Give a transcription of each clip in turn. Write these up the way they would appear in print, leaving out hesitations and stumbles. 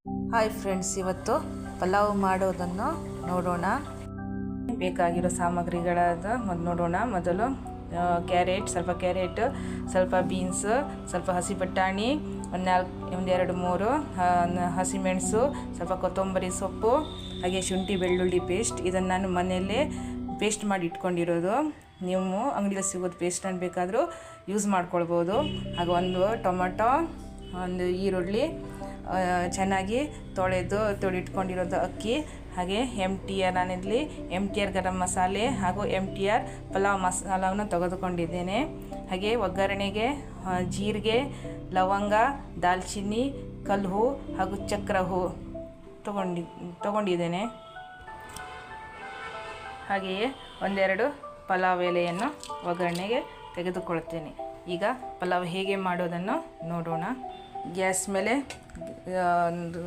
Hi friends, ಇವತ್ತು ಪಲಾವ್ ಮಾಡೋದನ್ನು ನೋಡೋಣ. ಬೇಕಾಗಿರೋ ಸಾಮಗ್ರಿಗಳಾದ ನೋಡೋಣ. ಮೊದಲು ಸ್ವಲ್ಪ ಕ್ಯಾರೆಟ್, ಸ್ವಲ್ಪ ಬೀನ್ಸ್, ಸ್ವಲ್ಪ ಹಸಿ ಬಟಾಣಿ, ಒಂದೆರಡು ಮೂರು ಹಸಿಮೆಣಸು, ಸ್ವಲ್ಪ ಕೊತ್ತಂಬರಿ ಸೊಪ್ಪು, ಹಾಗೆ ಶುಂಠಿ ಬೆಳ್ಳುಳ್ಳಿ ಪೇಸ್ಟ್. ಇದನ್ನು ನಾನು ಮನೆಯಲ್ಲೇ ಪೇಸ್ಟ್ ಮಾಡಿ ಇಟ್ಕೊಂಡಿರೋದು. ನೀವು ಅಂಗಡಿಯಲ್ಲಿ ಸಿಗೋದು ಪೇಸ್ಟನ್ನು ಬೇಕಾದರೂ ಯೂಸ್ ಮಾಡ್ಕೊಳ್ಬೋದು. ಹಾಗೆ ಒಂದು ಟೊಮೆಟೊ, ಒಂದು ಈರುಳ್ಳಿ, ಚೆನ್ನಾಗಿ ತೊಳೆದಿಟ್ಕೊಂಡಿರೋದು ಅಕ್ಕಿ, ಹಾಗೆ MTR, ನಾನಿಲ್ಲಿ MTR ಗರಂ ಮಸಾಲೆ ಹಾಗೂ MTR ಪಲಾವ್ ಮಸಾಲವನ್ನು ತೆಗೆದುಕೊಂಡಿದ್ದೇನೆ. ಹಾಗೆ ಒಗ್ಗರಣೆಗೆ ಜೀರಿಗೆ, ಲವಂಗ, ದಾಲ್ಚಿನ್ನಿ, ಕಲ್ಲು ಹಾಗೂ ಚಕ್ರ ಹೂ ತಗೊಂಡಿದ್ದೇನೆ. ಹಾಗೆಯೇ ಒಂದೆರಡು ಪಲಾವ್ ಎಲೆಯನ್ನು ಒಗ್ಗರಣೆಗೆ ತೆಗೆದುಕೊಳ್ತೇನೆ. ಈಗ ಪಲಾವ್ ಹೇಗೆ ಮಾಡೋದನ್ನು ನೋಡೋಣ. ಗ್ಯಾಸ್ ಮೇಲೆ ಒಂದು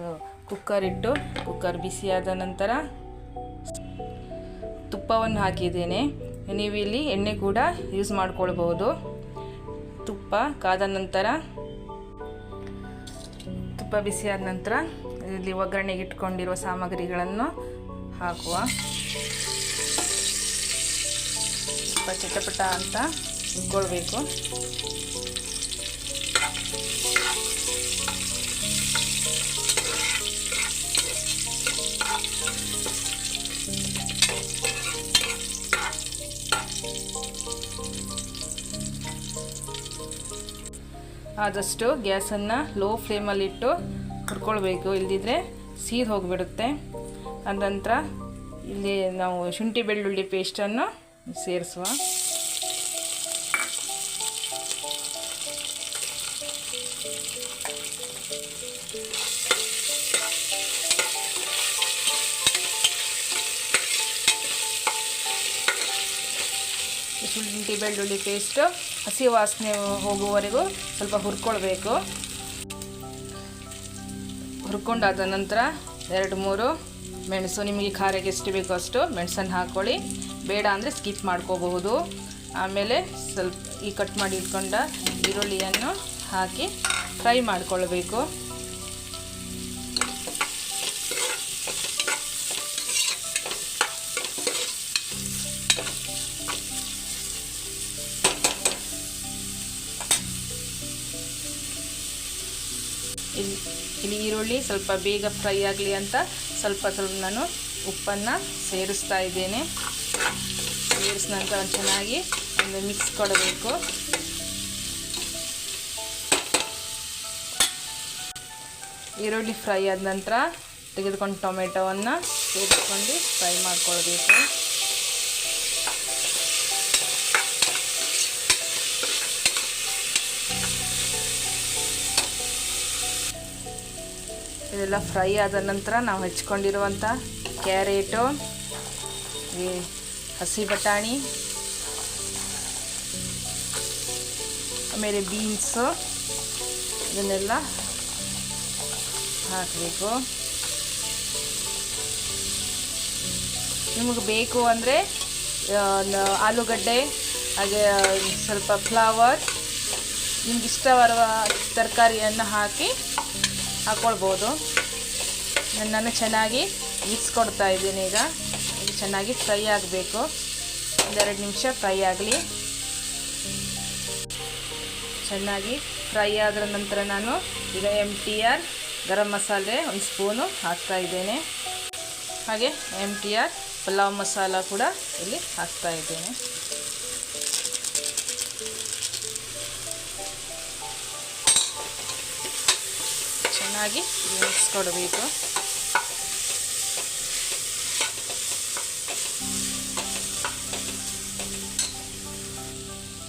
ಕುಕ್ಕರ್ ಇಟ್ಟು, ಕುಕ್ಕರ್ ಬಿಸಿಯಾದ ನಂತರ ತುಪ್ಪವನ್ನು ಹಾಕಿದ್ದೇನೆ. ನೀವು ಇಲ್ಲಿ ಎಣ್ಣೆ ಕೂಡ ಯೂಸ್ ಮಾಡ್ಕೊಳ್ಬೋದು. ತುಪ್ಪ ಕಾದ ನಂತರ, ತುಪ್ಪ ಬಿಸಿಯಾದ ನಂತರ ಇಲ್ಲಿ ಒಗ್ಗರಣೆಗೆ ಇಟ್ಕೊಂಡಿರುವ ಸಾಮಗ್ರಿಗಳನ್ನು ಹಾಕುವ. ಸ್ವಲ್ಪ ಚಟಪಟ ಅಂತ ಇಟ್ಕೊಳ್ಬೇಕು. ಆದಷ್ಟು ಗ್ಯಾಸನ್ನು ಲೋ ಫ್ಲೇಮಲ್ಲಿಟ್ಟು ಹುರ್ಕೊಳ್ಬೇಕು, ಇಲ್ಲದಿದ್ದರೆ ಸೀದು ಹೋಗಿಬಿಡುತ್ತೆ. ಅನಂತರ ಇಲ್ಲಿ ನಾವು ಶುಂಠಿ ಬೆಳ್ಳುಳ್ಳಿ ಪೇಸ್ಟನ್ನು ಸೇರಿಸುವ. ಶುಂಠಿ ಬೆಳ್ಳುಳ್ಳಿ ಪೇಸ್ಟು ಹಸಿ ವಾಸನೆ ಹೋಗುವವರೆಗೂ ಸ್ವಲ್ಪ ಹುರ್ಕೊಳ್ಬೇಕು. ಹುರ್ಕೊಂಡಾದ ನಂತರ 2-3 ಮೆಣಸು, ನಿಮಗೆ ಖಾರಕ್ಕೆ ಎಷ್ಟು ಬೇಕೋ ಅಷ್ಟು ಮೆಣಸನ್ನು ಹಾಕ್ಕೊಳ್ಳಿ. ಬೇಡ ಅಂದರೆ ಸ್ಕಿಪ್ ಮಾಡ್ಕೋಬಹುದು. ಆಮೇಲೆ ಸ್ವಲ್ಪ ಈ ಕಟ್ ಮಾಡಿ ಇಟ್ಕೊಂಡ ಈರುಳ್ಳಿಯನ್ನು ಹಾಕಿ ಫ್ರೈ ಮಾಡಿಕೊಳ್ಬೇಕು. ಇಲ್ಲಿ ಈರುಳ್ಳಿ ಸ್ವಲ್ಪ ಬೇಗ ಫ್ರೈ ಆಗಲಿ ಅಂತ ಸ್ವಲ್ಪ ನಾನು ಉಪ್ಪನ್ನು ಸೇರಿಸ್ತಾ ಇದ್ದೇನೆ. ಸೇರಿಸಿದ ನಂತರ ಚೆನ್ನಾಗಿ ಒಂದು ಮಿಕ್ಸ್ ಕೊಡಬೇಕು. ಈರುಳ್ಳಿ ಫ್ರೈ ಆದ ನಂತರ ತೆಗೆದುಕೊಂಡು ಟೊಮೆಟೊವನ್ನು ಸೇರಿಸ್ಕೊಂಡು ಫ್ರೈ ಮಾಡ್ಕೊಳ್ಬೇಕು. ಇದೆಲ್ಲ ಫ್ರೈ ಆದ ನಂತರ ನಾವು ಹಚ್ಕೊಂಡಿರುವಂಥ ಕ್ಯಾರೆಟು, ಈ ಹಸಿ ಬಟಾಣಿ, ಆಮೇಲೆ ಬೀನ್ಸು, ಇದನ್ನೆಲ್ಲ ಹಾಕಬೇಕು. ನಿಮಗೆ ಬೇಕು ಅಂದರೆ ಆಲೂಗಡ್ಡೆ, ಹಾಗೆ ಸ್ವಲ್ಪ ಫ್ಲವರ್, ನಿಮ್ಗೆ ಇಷ್ಟವಿರುವ ತರಕಾರಿಯನ್ನು ಹಾಕ್ಕೊಳ್ಬೋದು. ನಾನು ಚೆನ್ನಾಗಿ ಮಿಕ್ಸ್ ಕೊಡ್ತಾ ಇದ್ದೀನಿ. ಈಗ ಇದು ಚೆನ್ನಾಗಿ ಫ್ರೈ ಆಗಬೇಕು. 1-2 ನಿಮಿಷ ಫ್ರೈ ಆಗಲಿ. ಚೆನ್ನಾಗಿ ಫ್ರೈ ಆದ ನಂತರ ನಾನು ಈಗ MTR ಗರಂ ಮಸಾಲೆ 1 ಸ್ಪೂನು ಹಾಕ್ತಾ ಇದ್ದೇನೆ. ಹಾಗೆ MTR ಪಲಾವ್ ಮಸಾಲ ಕೂಡ ಇಲ್ಲಿ ಹಾಕ್ತಾ ಇದ್ದೇನೆ. ಚೆನ್ನಾಗಿ ಮಿಕ್ಸ್ ಕೊಡಬೇಕು.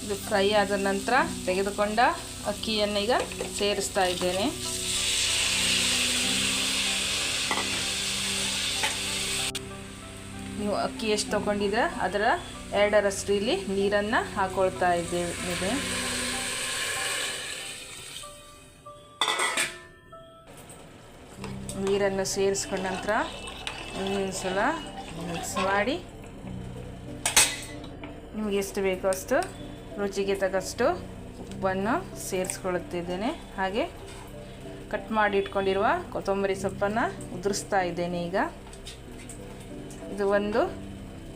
ಇದು ಫ್ರೈ ಆದ ನಂತರ ತೆಗೆದುಕೊಂಡ ಅಕ್ಕಿಯನ್ನು ಈಗ ಸೇರಿಸ್ತಾ ಇದ್ದೇನೆ. ನೀವು ಅಕ್ಕಿ ಎಷ್ಟು ತೊಗೊಂಡಿದ್ರೆ ಅದರ 2ರಷ್ಟು ಇಲ್ಲಿ ನೀರನ್ನು ಹಾಕ್ಕೊಳ್ತಾ ಇದ್ದೇವೆ. ನೀರನ್ನು ಸೇರಿಸ್ಕೊಂಡ ನಂತರ ಒಂದು ಸಲ ಮಿಕ್ಸ್ ಮಾಡಿ, ನಿಮಗೆ ಎಷ್ಟು ಬೇಕೋ ಅಷ್ಟು ರುಚಿಗೆ ತಕ್ಕಷ್ಟು ಉಪ್ಪನ್ನು ಸೇರಿಸ್ಕೊಳ್ಳುತ್ತಿದ್ದೇನೆ. ಹಾಗೆ ಕಟ್ ಮಾಡಿ ಇಟ್ಕೊಂಡಿರುವ ಕೊತ್ತಂಬರಿ ಸೊಪ್ಪನ್ನು ಉದುರಿಸ್ತಾ ಇದ್ದೇನೆ. ಈಗ ಇದು ಒಂದು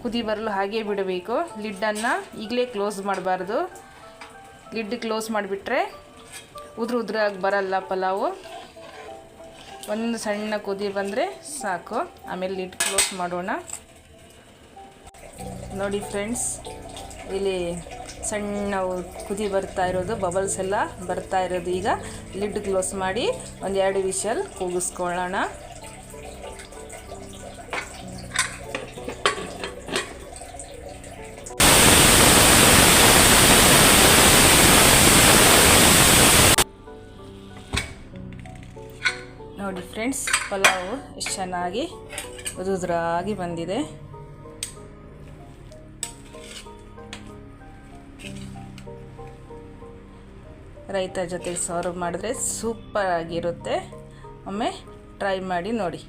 ಕುದಿ ಬರಲು ಹಾಗೇ ಬಿಡಬೇಕು. ಲಿಡ್ಡನ್ನು ಈಗಲೇ ಕ್ಲೋಸ್ ಮಾಡಬಾರ್ದು. ಲಿಡ್ ಕ್ಲೋಸ್ ಮಾಡಿಬಿಟ್ರೆ ಉದುರಾಗಿ ಬರಲ್ಲ ಪಲಾವು. ಒಂದು ಸಣ್ಣ ಕುದಿ ಬಂದರೆ ಸಾಕು. ಆಮೇಲೆ ಲಿಡ್ ಕ್ಲೋಸ್ ಮಾಡೋಣ. ನೋಡಿ ಫ್ರೆಂಡ್ಸ್, ಇಲ್ಲಿ ಸಣ್ಣ ಕುದಿ ಬರ್ತಾ ಇರೋದು, ಬಬಲ್ಸ್ ಎಲ್ಲ ಬರ್ತಾ ಇರೋದು. ಈಗ ಲಿಡ್ ಕ್ಲೋಸ್ ಮಾಡಿ ಒಂದು 2 ವಿಷಲ್ ಕೂಗಿಸ್ಕೊಳ್ಳೋಣ. ನೋಡಿ ಫ್ರೆಂಡ್ಸ್, ಪಲಾವು ಎಷ್ಟು ಚೆನ್ನಾಗಿ ಉದುರಾಗಿ ಬಂದಿದೆ. ರೈತ ಜೊತೆಗೆ ಸರ್ವ್ ಮಾಡಿದ್ರೆ ಸೂಪರ್ ಆಗಿರುತ್ತೆ. ಒಮ್ಮೆ ಟ್ರೈ ಮಾಡಿ ನೋಡಿ.